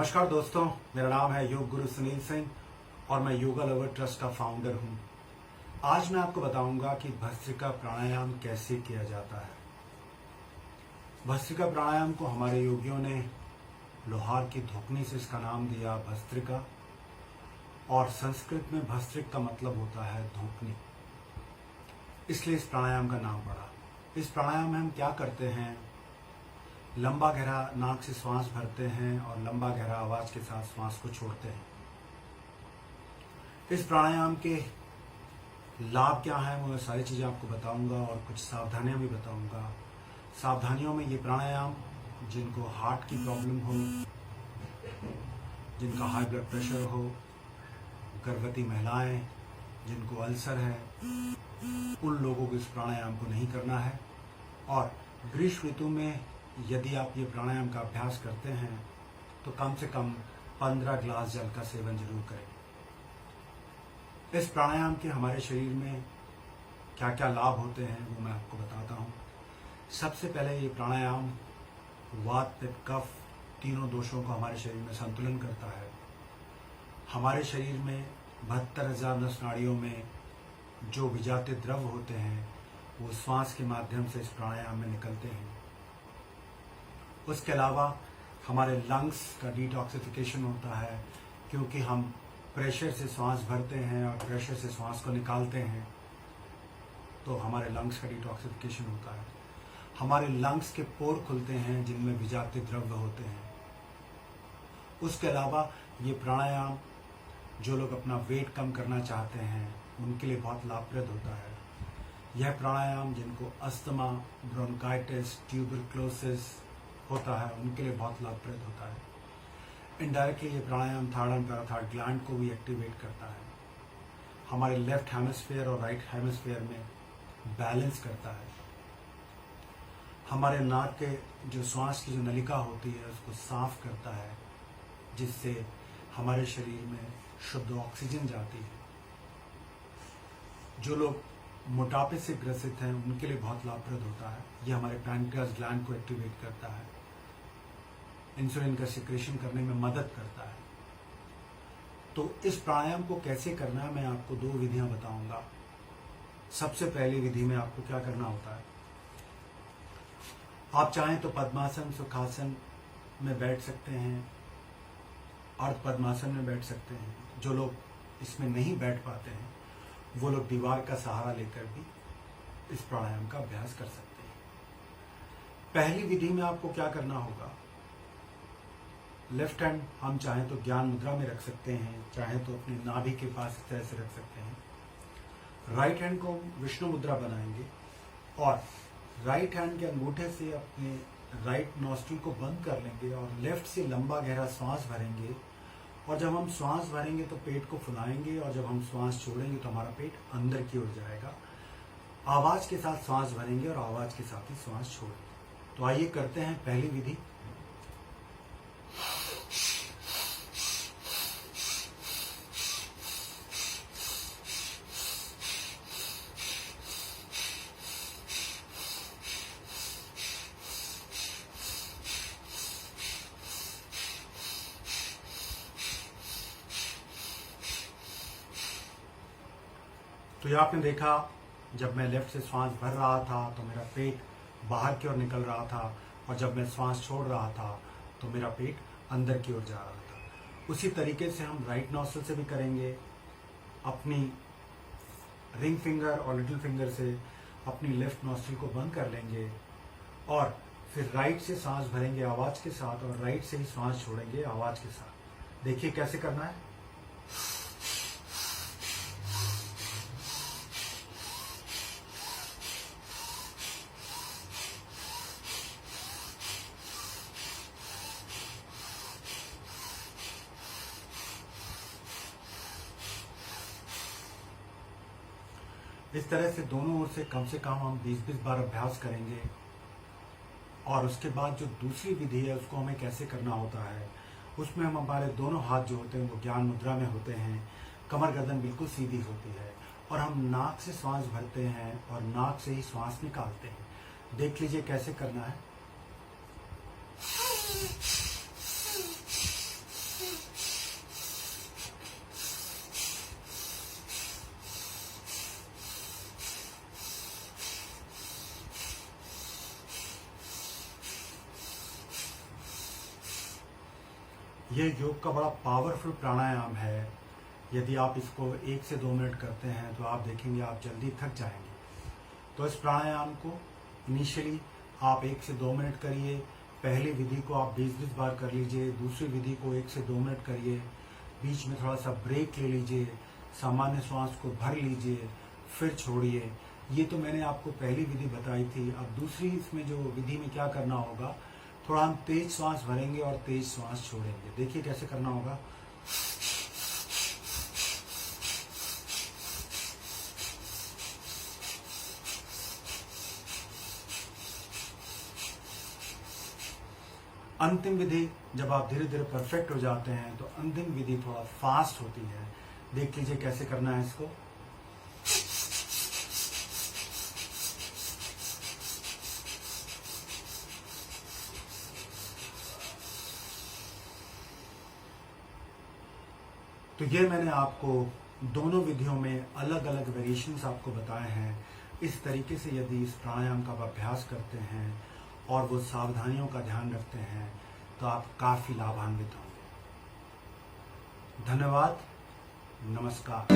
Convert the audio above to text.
नमस्कार दोस्तों, मेरा नाम है योग गुरु सुनील सिंह और मैं योगा लवर ट्रस्ट का फाउंडर हूं। आज मैं आपको बताऊंगा कि भस्त्रिका प्राणायाम कैसे किया जाता है। भस्त्रिका प्राणायाम को हमारे योगियों ने लोहार की धोकनी से इसका नाम दिया भस्त्रिका, और संस्कृत में भस्त्रिक का मतलब होता है धोकनी, इसलिए इस प्राणायाम का नाम पड़ा। इस प्राणायाम में हम क्या करते हैं, लंबा गहरा नाक से श्वास भरते हैं और लंबा गहरा आवाज के साथ श्वास को छोड़ते हैं। इस प्राणायाम के लाभ क्या हैं वो सारी चीजें आपको बताऊंगा और कुछ सावधानियां भी बताऊंगा। सावधानियों में ये प्राणायाम जिनको हार्ट की प्रॉब्लम हो, जिनका हाई ब्लड प्रेशर हो, गर्भवती महिलाएं जिनको अल्सर है, उन लोगों को इस प्राणायाम को नहीं करना है। और ग्रीष्म ऋतु में यदि आप ये प्राणायाम का अभ्यास करते हैं तो कम से कम 15 ग्लास जल का सेवन जरूर करें। इस प्राणायाम के हमारे शरीर में क्या क्या लाभ होते हैं वो मैं आपको बताता हूँ। सबसे पहले ये प्राणायाम वात पित्त कफ तीनों दोषों को हमारे शरीर में संतुलन करता है। हमारे शरीर में 72,000 नस नाड़ियों में जो विजातीय द्रव्य होते हैं वो श्वास के माध्यम से इस प्राणायाम में निकलते हैं। उसके अलावा हमारे लंग्स का डिटॉक्सिफिकेशन होता है, क्योंकि हम प्रेशर से सांस भरते हैं और प्रेशर से सांस को निकालते हैं, तो हमारे लंग्स का डिटॉक्सिफिकेशन होता है। हमारे लंग्स के पोर खुलते हैं जिनमें विजातीय द्रव्य होते हैं। उसके अलावा ये प्राणायाम जो लोग अपना वेट कम करना चाहते हैं उनके लिए बहुत लाभप्रद होता है। यह प्राणायाम जिनको अस्थमा, ब्रोंकाइटिस, ट्यूबरक्लोसिस होता है उनके लिए बहुत लाभप्रद होता है। इनडायरेक्टली ये प्राणायाम थर्ड एंड पैराथाइरॉइड ग्लैंड को भी एक्टिवेट करता है। हमारे लेफ्ट हेमिस्फीयर और राइट हेमिस्फीयर में बैलेंस करता है। हमारे नाक के जो श्वास की जो नलिका होती है उसको साफ करता है, जिससे हमारे शरीर में शुद्ध ऑक्सीजन जाती है। जो लोग मोटापे से ग्रसित हैं उनके लिए बहुत लाभप्रद होता है। ये हमारे पैनक्रियास ग्लैंड को एक्टिवेट करता है, इंसुलिन का सिक्रेशन करने में मदद करता है। तो इस प्राणायाम को कैसे करना है मैं आपको 2 विधियां बताऊंगा। सबसे पहली विधि में आपको क्या करना होता है, आप चाहें तो पद्मासन, सुखासन में बैठ सकते हैं, अर्ध पद्मासन में बैठ सकते हैं। जो लोग इसमें नहीं बैठ पाते हैं वो लोग दीवार का सहारा लेकर भी इस प्राणायाम का अभ्यास कर सकते हैं। पहली विधि में आपको क्या करना होगा, लेफ्ट हैंड हम चाहें तो ज्ञान मुद्रा में रख सकते हैं, चाहें तो अपने नाभि के पास इस तरह से रख सकते हैं। राइट हैंड को विष्णु मुद्रा बनाएंगे और राइट हैंड के अंगूठे से अपने राइट नॉस्ट्रिल को बंद कर लेंगे और लेफ्ट से लंबा गहरा श्वास भरेंगे। और जब हम श्वास भरेंगे तो पेट को फुलाएंगे और जब हम श्वास छोड़ेंगे तो हमारा पेट अंदर की ओर जाएगा। आवाज के साथ श्वास भरेंगे और आवाज के साथ ही श्वास छोड़ेंगे। तो आइए करते हैं पहली विधि। तो ये आपने देखा, जब मैं लेफ्ट से श्वास भर रहा था तो मेरा पेट बाहर की ओर निकल रहा था, और जब मैं श्वास छोड़ रहा था तो मेरा पेट अंदर की ओर जा रहा था। उसी तरीके से हम राइट नॉस्ट्रिल से भी करेंगे। अपनी रिंग फिंगर और लिटिल फिंगर से अपनी लेफ्ट नॉस्ट्रिल को बंद कर लेंगे और फिर राइट से सांस भरेंगे आवाज के साथ, और राइट से ही सांस छोड़ेंगे आवाज के साथ। देखिए कैसे करना है। इस तरह से दोनों ओर से कम हम 20-20 बार अभ्यास करेंगे। और उसके बाद जो दूसरी विधि है उसको हमें कैसे करना होता है, उसमें हम हमारे दोनों हाथ जो होते हैं वो ज्ञान मुद्रा में होते हैं, कमर गर्दन बिल्कुल सीधी होती है और हम नाक से श्वास भरते हैं और नाक से ही श्वास निकालते हैं। देख लीजिए कैसे करना है। ये योग का बड़ा पावरफुल प्राणायाम है। यदि आप इसको 1 से 2 मिनट करते हैं तो आप देखेंगे आप जल्दी थक जाएंगे। तो इस प्राणायाम को इनिशियली आप 1 से 2 मिनट करिए। पहली विधि को आप 20-20 बार कर लीजिए, दूसरी विधि को 1 से 2 मिनट करिए, बीच में थोड़ा सा ब्रेक ले लीजिए, सामान्य श्वास को भर लीजिए, फिर छोड़िए। ये तो मैंने आपको पहली विधि बताई थी। अब दूसरी इसमें जो विधि में क्या करना होगा, थोड़ा हम तेज श्वास भरेंगे और तेज श्वास छोड़ेंगे। देखिए कैसे करना होगा। अंतिम विधि जब आप धीरे धीरे परफेक्ट हो जाते हैं तो अंतिम विधि थोड़ा फास्ट होती है। देख लीजिए कैसे करना है इसको। तो ये मैंने आपको दोनों विधियों में अलग अलग वेरिएशंस आपको बताए हैं। इस तरीके से यदि इस प्राणायाम का आप अभ्यास करते हैं और वो सावधानियों का ध्यान रखते हैं तो आप काफी लाभान्वित होंगे। धन्यवाद। नमस्कार।